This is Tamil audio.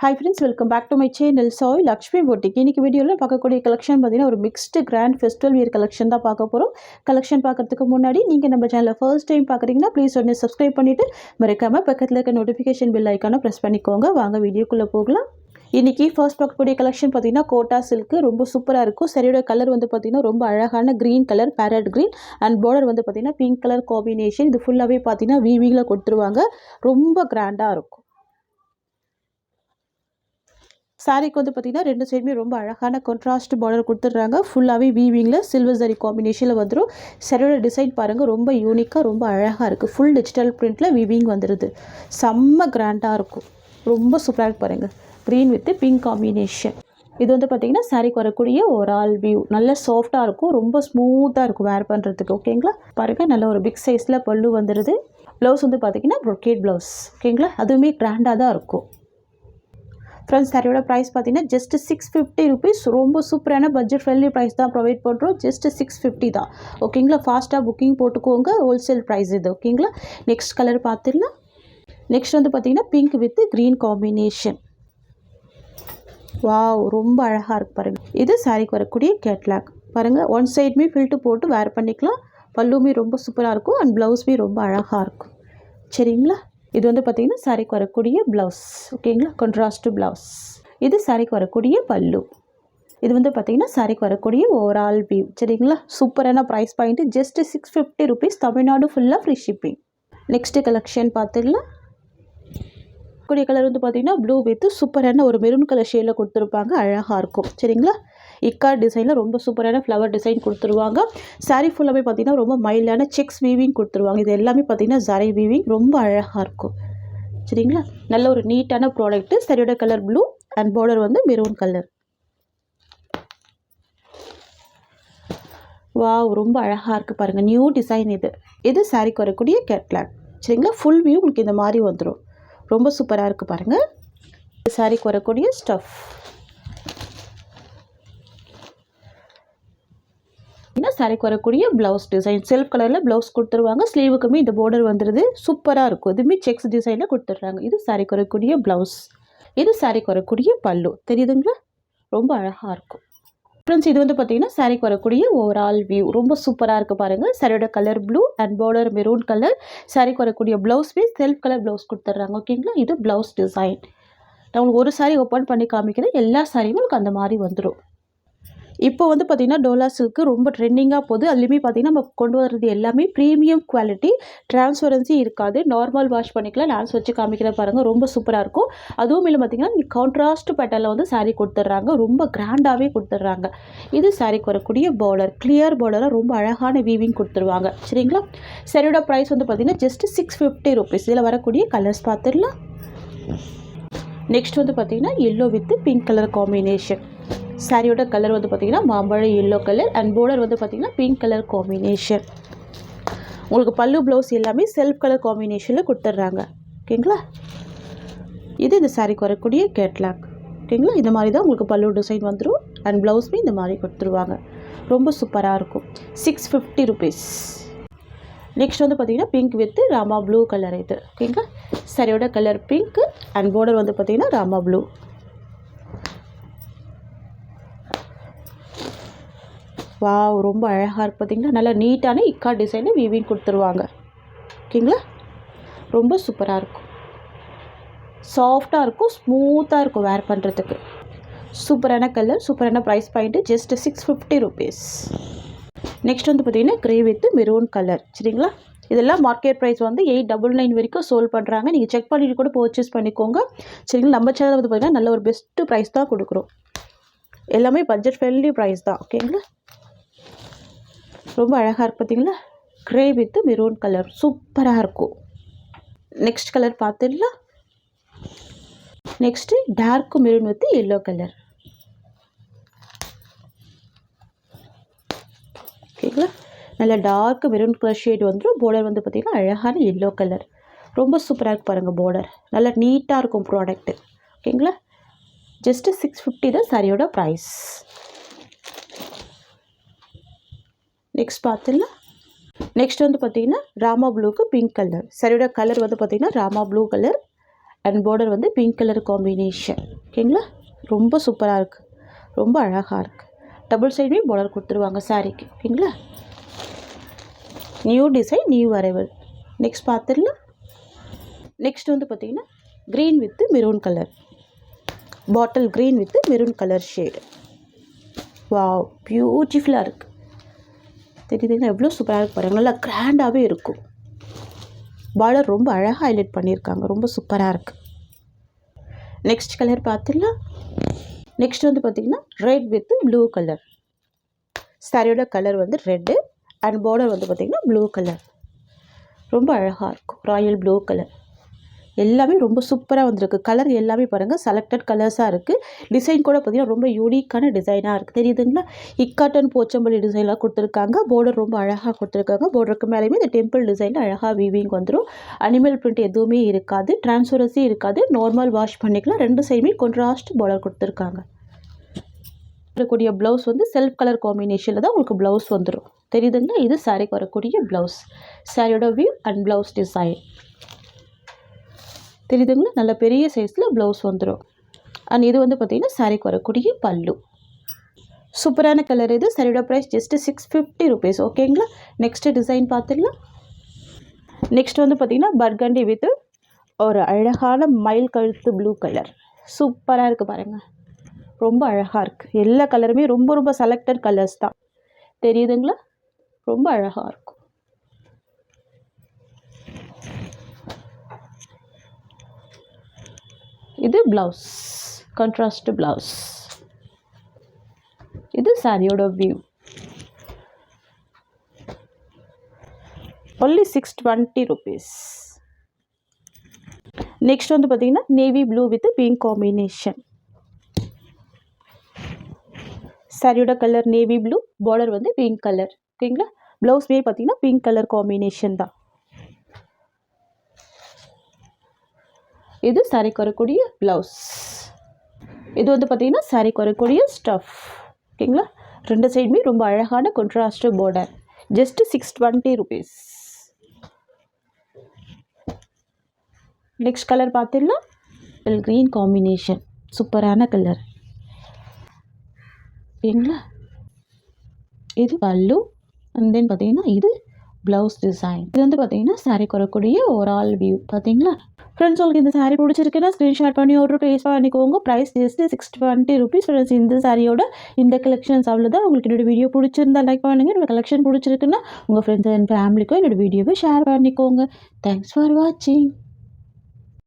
Hi friends, welcome back to my channel. Soy Lakshmi Boutique. இன்னைக்கு வீடியோல பார்க்கக்கூடிய கலெக்ஷன் பார்த்தீங்கன்னா ஒரு mixed grand festival wear collection தான் பார்க்க போறோம். கலெக்ஷன் பார்க்கறதுக்கு முன்னாடி நீங்க நம்ம சேனலை ஃபர்ஸ்ட் டைம் பார்க்குறீங்கன்னா ப்ளீஸ் உடனே சப்ஸ்கிரைப் பண்ணிட்டு மறக்காம பக்கத்துல இருக்க நோட்டிஃபிகேஷன் பெல் ஐகானை பிரஸ் பண்ணிக்கோங்க. வாங்க வீடியோக்குள்ள போகலாம். இன்னைக்கு ஃபர்ஸ்ட் பார்க்கக்கூடிய கலெக்ஷன் பார்த்தீங்கன்னா கோட்டா சில்க் ரொம்ப சூப்பராக இருக்கும். சரியோட கலர் வந்து பார்த்தீங்கன்னா ரொம்ப அழகான green colour farad green and border வந்து பார்த்தீங்கன்னா பிங்க் கலர் காம்பினேஷன். இது ஃபுல்லாகவே பார்த்தீங்கன்னா வீவிங்கில் கொடுத்துருவாங்க. ரொம்ப கிராண்டாக இருக்கும். சாரிக்கு வந்து பார்த்தீங்கன்னா ரெண்டு சைடுமே ரொம்ப அழகான கான்ட்ராஸ்ட் பார்டர் கொடுத்துட்றாங்க. ஃபுல்லாகவே வீவிங்கில் சில்வர் ஜரி காம்பினேஷனில் வந்துடும். சரியோட டிசைன் பாருங்கள், ரொம்ப யூனிக்காக ரொம்ப அழகாக இருக்குது. ஃபுல் டிஜிட்டல் பிரிண்டில் வீவிங் வந்துடுது. செம்ம கிராண்டாக இருக்கும். ரொம்ப சூப்பராக இருக்கு பாருங்கள். Green with pink combination. இது வந்து பார்த்திங்கன்னா சாரிக்கு வரக்கூடிய ஒரு ஆல் வியூ. நல்ல சாஃப்டாக இருக்கும், ரொம்ப ஸ்மூத்தாக இருக்கும் வேர் பண்ணுறதுக்கு. ஓகேங்களா, பாருங்கள் நல்ல ஒரு பிக் சைஸில் பல்லு வந்துடுது. ப்ளவுஸ் வந்து பார்த்திங்கன்னா ப்ரொக்கேட் ப்ளவுஸ். ஓகேங்களா, அதுவுமே கிராண்டாக தான் இருக்கும். ஃப்ரெண்ட்ஸ், சாரியோட ப்ரைஸ் பார்த்தீங்கன்னா ஜஸ்ட் 650 ருபீஸ். ரொம்ப சூப்பரான பட்ஜெட் ஃப்ரெண்ட்லி ப்ரைஸ் தான் ப்ரொவைட் பண்ணுறோம். ஜஸ்ட் 650 தான். ஓகேங்களா, ஃபாஸ்ட்டாக புக்கிங் போட்டுக்கோங்க. ஹோல்சேல் ப்ரைஸ் இது. ஓகேங்களா, நெக்ஸ்ட் கலர் பார்த்துடலாம். நெக்ஸ்ட் வந்து பார்த்தீங்கன்னா pink with green combination. Wow, ரொம்ப அழகாக இருக்குது பாருங்கள். இது சாரிக்கு வரக்கூடிய கேட்லாக் பாருங்கள். ஒன் சைடுமே ஃபில்ட்டு போட்டு வேர் பண்ணிக்கலாம். பல்லுமே ரொம்ப சூப்பராக இருக்கும் அண்ட் ப்ளவுஸ்மே ரொம்ப அழகாக இருக்கும். சரிங்களா, இது வந்து பார்த்திங்கன்னா சாரிக்கு வரக்கூடிய ப்ளவுஸ். ஓகேங்களா, கான்ட்ராஸ்ட் ப்ளவுஸ். இது சாரிக்கு வரக்கூடிய பல்லு. இது வந்து பார்த்திங்கன்னா சாரிக்கு வரக்கூடிய ஓவரால் வியூ. சரிங்களா, சூப்பரான price point. Just 650 rupees. Tamil Nadu ஃபுல்லாக ஃப்ரீ ஷிப்பிங். நெக்ஸ்ட்டு கலெக்ஷன் பார்த்துடலாம். கூடிய கலர் வந்து பார்த்திங்கன்னா ப்ளூ வித் சூப்பரான ஒரு மெரூன் கலர் ஷேடில் கொடுத்துருப்பாங்க. அழகாக இருக்கும். சரிங்களா, இக்கா டிசைனில் ரொம்ப சூப்பரான ஃப்ளவர் டிசைன் கொடுத்துருவாங்க. சாரீ ஃபுல்லாகவே பார்த்திங்கன்னா ரொம்ப மைல்டான செக்ஸ் வீவிங் கொடுத்துருவாங்க. இது எல்லாமே பார்த்திங்கன்னா ஜரை வீவிங். ரொம்ப அழகாக இருக்கும். சரிங்களா, நல்ல ஒரு நீட்டான ப்ராடக்ட்டு. சரியோட கலர் ப்ளூ அண்ட் பார்டர் வந்து மெரூன் கலர். வாவ், ரொம்ப அழகாக இருக்குது பாருங்கள். நியூ டிசைன் இது. இது சாரிக்கு வரக்கூடிய கேட்லாக். சரிங்களா, ஃபுல் வியூ உங்களுக்கு இந்த மாதிரி வந்துடும். ரொம்ப சூப்பராக இருக்குது பாருங்கள். சாரிக்கு வரக்கூடிய ஸ்டஃப். சாரிக்கு வரக்கூடிய ப்ளவுஸ் டிசைன் செல்ஃப் கலரில் ப்ளவுஸ் கொடுத்துருவாங்க. ஸ்லீவுக்குமே இந்த பார்டர் வந்துடுது. சூப்பராக இருக்கும். இதுவுமே செக்ஸ் டிசைனில் கொடுத்துட்றாங்க. இது சாரிக்கு வரக்கூடிய ப்ளவுஸ். இது சாரிக்கு வரக்கூடிய பல்லு. தெரியுதுங்களா, ரொம்ப அழகாக இருக்கும். ஃப்ரெண்ட்ஸ், இது வந்து பார்த்திங்கன்னா சாரிக்கு வரக்கூடிய ஓவரால் வியூ. ரொம்ப சூப்பராக இருக்குது பாருங்கள். சாரியோட colour blue and border maroon colour. சாரிக்கு வரக்கூடிய ப்ளவுஸ்மே செல்ஃப் கலர் ப்ளவுஸ் கொடுத்துட்றாங்க. ஓகேங்களா, இது ப்ளவுஸ் டிசைன். நான் உங்களுக்கு ஒரு சாரி ஓப்பன் பண்ணி காமிக்கிறேன். எல்லா சாரியுமே உங்களுக்கு அந்த மாதிரி வந்துடும். இப்போ வந்து பார்த்திங்கன்னா டோலா சில்க்கு ரொம்ப ட்ரெண்டிங்காக போகுது. அதுலேயுமே பார்த்திங்கன்னா நம்ம கொண்டு வர்றது எல்லாமே ப்ரீமியம் குவாலிட்டி. டிரான்ஸ்பரன்சி இருக்காது. நார்மல் வாஷ் பண்ணிக்கலாம். டான்ஸ் வச்சு காமிக்கிற பாருங்கள். ரொம்ப சூப்பராக இருக்கும். அதுவும் இல்லை பார்த்திங்கன்னா நீங்கள் கான்ட்ராஸ்ட் பேட்டர்னில் வந்து சாரீ கொடுத்துட்றாங்க. ரொம்ப கிராண்டாகவே கொடுத்துட்றாங்க. இது சாரிக்கு வரக்கூடிய பார்டர். கிளியர் பார்டராக ரொம்ப அழகான வீவிங் கொடுத்துருவாங்க. சரிங்களா, சரியோட ப்ரைஸ் வந்து பார்த்திங்கன்னா ஜஸ்ட் 650 ருபீஸ். இதில் வரக்கூடிய கலர்ஸ் பார்த்துடலாம். நெக்ஸ்ட் வந்து பார்த்திங்கன்னா yellow with pink colour combination. சாரியோட கலர் வந்து பார்த்திங்கன்னா மாம்பழம் எல்லோ கலர் அண்ட் பார்டர் வந்து பார்த்திங்கன்னா பிங்க் கலர் காம்பினேஷன். உங்களுக்கு பல்லு ப்ளவுஸ் எல்லாமே செல்ஃப் கலர் காம்பினேஷனில் கொடுத்துட்றாங்க. ஓகேங்களா, இது இந்த சாரிக்கு வரக்கூடிய கேட்லாக். ஓகேங்களா, இந்த மாதிரி தான் உங்களுக்கு பல்லு டிசைன் வந்துடும் அண்ட் ப்ளவுஸ்மே இந்த மாதிரி கொடுத்துருவாங்க. ரொம்ப சூப்பராக இருக்கும். 650 ருபீஸ். நெக்ஸ்ட் வந்து பார்த்திங்கன்னா pink with Rama blue colour. இது ஓகேங்களா, சாரியோட கலர் பிங்க் அண்ட் பார்டர் வந்து பார்த்திங்கன்னா ராமா ப்ளூ. வாவ், ரொம்ப அழகாக இருக்குது பார்த்திங்கன்னா. நல்லா நீட்டான இக்கா டிசைனு வீவிங் கொடுத்துருவாங்க. ஓகேங்களா, ரொம்ப சூப்பராக இருக்கும். சாஃப்டாக இருக்கும், ஸ்மூத்தாக இருக்கும் வேர் பண்ணுறதுக்கு. சூப்பரான கலர், சூப்பரான price point. Just 650 rupees. Next வந்து பார்த்திங்கன்னா க்ரே வித் மெரூன் கலர். சரிங்களா, இதெல்லாம் மார்க்கெட் ப்ரைஸ் வந்து 899 வரைக்கும் சோல் பண்ணுறாங்க. நீங்கள் செக் பண்ணிவிட்டு கூட பர்ச்சேஸ் பண்ணிக்கோங்க. சரிங்களா, நம்ம சேனல் வந்து பார்த்திங்கன்னா நல்ல ஒரு பெஸ்ட்டு ப்ரைஸ் தான் கொடுக்குறோம். எல்லாமே பட்ஜெட் ஃப்ரெண்ட்லி ப்ரைஸ் தான். ஓகேங்களா, ரொம்ப அழகாக இருக்குது பார்த்திங்களா. க்ரே வித் மெரூன் கலர் சூப்பராக இருக்கும். நெக்ஸ்ட் கலர் பார்த்துடலாம். Next dark maroon with yellow colour. ஓகேங்களா, நல்ல டார்க் மெரூன் கலர் ஷேட் வந்துடும். பார்டர் வந்து பார்த்திங்கன்னா அழகான எல்லோ கலர். ரொம்ப சூப்பராக இருக்குது பாருங்கள். பார்டர் நல்லா நீட்டாக இருக்கும் ப்ராடக்ட்டு. ஓகேங்களா, ஜஸ்ட்டு 650 தான் சாரியோட ப்ரைஸ். நெக்ஸ்ட் பார்த்துடலாம். நெக்ஸ்ட் வந்து பார்த்திங்கன்னா ராமா ப்ளூக்கு பிங்க் கலர். சாரியோட கலர் வந்து பார்த்திங்கன்னா Rama blue colour and border வந்து பிங்க் கலர் காம்பினேஷன். ஓகேங்களா, ரொம்ப சூப்பராக இருக்குது, ரொம்ப அழகாக இருக்குது. டபுள் சைடுமே பார்டர் கொடுத்துருவாங்க சாரீக்கு. ஓகேங்களா, new design, new arrival. Next பார்த்துடலாம். நெக்ஸ்ட் வந்து பார்த்திங்கன்னா green with maroon colour, bottle green with maroon colour shade. Wow, பியூட்டிஃபுல்லாக இருக்குது. தெரியுதுங்களா, எவ்வளோ சூப்பராக இருக்குது பாருங்கள். நல்லா கிராண்டாகவே இருக்கும். பார்டர் ரொம்ப அழகாக ஹைலைட் பண்ணியிருக்காங்க, ரொம்ப சூப்பராக இருக்குது. நெக்ஸ்ட் கலர் பார்த்துடலாம். நெக்ஸ்ட் வந்து பார்த்திங்கன்னா ரெட் வித் ப்ளூ கலர். சாரியோட கலர் வந்து ரெட்டு அண்ட் பார்டர் வந்து பார்த்திங்கன்னா ப்ளூ கலர். ரொம்ப அழகாக இருக்கும், ராயல் ப்ளூ கலர். எல்லாமே ரொம்ப சூப்பராக வந்திருக்கு. கலர் எல்லாமே பாருங்கள் செலக்டட் கலர்ஸாக இருக்குது. டிசைன் கூட பார்த்திங்கன்னா ரொம்ப யூனிக்கான டிசைனாக இருக்குது. தெரியுதுங்களா, இக்காட்டன் போச்சம்பள்ளி டிசைன்லாம் கொடுத்துருக்காங்க. பார்டர் ரொம்ப அழகாக கொடுத்துருக்காங்க. பார்டருக்கு மேலேயுமே இந்த டெம்பிள் டிசைனில் அழகாக வீவிங் வந்துடும். அனிமல் பிரிண்ட் எதுவுமே இருக்காது, டிரான்ஸ்பரன்சி இருக்காது. நார்மல் வாஷ் பண்ணிக்கலாம். ரெண்டு சைடுமே கான்ட்ராஸ்ட் பார்டர் கொடுத்துருக்காங்க. வரக்கூடிய ப்ளவுஸ் வந்து செல்ஃப் கலர் காம்பினேஷனில் தான் உங்களுக்கு ப்ளவுஸ் வந்துடும். தெரியுதுங்களா, இது சாரிக்கு வரக்கூடிய ப்ளவுஸ். சாரியோட வியூ அண்ட் ப்ளவுஸ் டிசைன் தெரியுதுங்களா, நல்ல பெரிய சைஸில் ப்ளவுஸ் வந்துடும். அண்ட் இது வந்து பார்த்திங்கன்னா சாரிக்கு வரக்கூடிய பல்லு. சூப்பரான கலர் இது. சாரியோட ப்ரைஸ் ஜஸ்ட் 650 rupees. ஓகேங்களா, நெக்ஸ்ட்டு டிசைன் பார்த்துடலாம். நெக்ஸ்ட் வந்து பார்த்திங்கன்னா பர்கண்டி வித் ஒரு அழகான மயில் கழுத்து ப்ளூ கலர். சூப்பராக இருக்குது பாருங்கள், ரொம்ப அழகாக இருக்குது. எல்லா கலருமே ரொம்ப ரொம்ப செலக்டட் கலர்ஸ் தான். தெரியுதுங்களா, ரொம்ப அழகாக இருக்கும். இது ப்ளவுஸ், கான்ட்ராஸ்ட் ப்ளவுஸ். இது சாரியோட வியூ. only 620 rupees. நெக்ஸ்ட் வந்து பார்த்திங்கன்னா navy blue with pink combination. சாரியோட கலர் நேவி ப்ளூ, பார்டர் வந்து பிங்க் கலர். ஓகேங்களா, ப்ளவுஸ்மே பார்த்திங்கன்னா பிங்க் கலர் காம்பினேஷன் தான். இது சாரிக்கு வரக்கூடிய ப்ளவுஸ். இது வந்து பார்த்திங்கன்னா சாரிக்கு வரக்கூடிய ஸ்டஃப். ஓகேங்களா, ரெண்டு சைடுமே ரொம்ப அழகான contrast border. Just 620 rupees. Next colour பார்த்துடலாம். க்ரீன் காம்பினேஷன், சூப்பரான கலர். ஓகேங்களா, இது பல்லு அண்ட் தென் பார்த்திங்கன்னா இது ப்ளவுஸ் டிசைன். இது வந்து பார்த்திங்கன்னா சாரிக்கு வரக்கூடிய ஓவரால் வியூ. பார்த்தீங்களா ஃப்ரெண்ட்ஸ், உங்களுக்கு இந்த சாரீ பிடிச்சிருக்குன்னா ஸ்க்ரீன்ஷாட் பண்ணி ஆர்டர் ப்ளேஸ் பண்ணிக்கோங்க. Price just 620 rupees. ஃப்ரெண்ட்ஸ், இந்த சாரியோட இந்த கலெக்ஷன்ஸ் அவ்வளோதான். உங்களுக்கு என்னோட வீடியோ பிடிச்சிருந்தா லைக் பண்ணுங்கள். என்னோட கலெக்ஷன் பிடிச்சிருக்குன்னா உங்கள் ஃப்ரெண்ட்ஸ் அண்ட் ஃபேமிலிக்கும் என்னோட வீடியோவை ஷேர் பண்ணிக்கோங்க. தேங்க்ஸ் ஃபார் வாட்சிங்.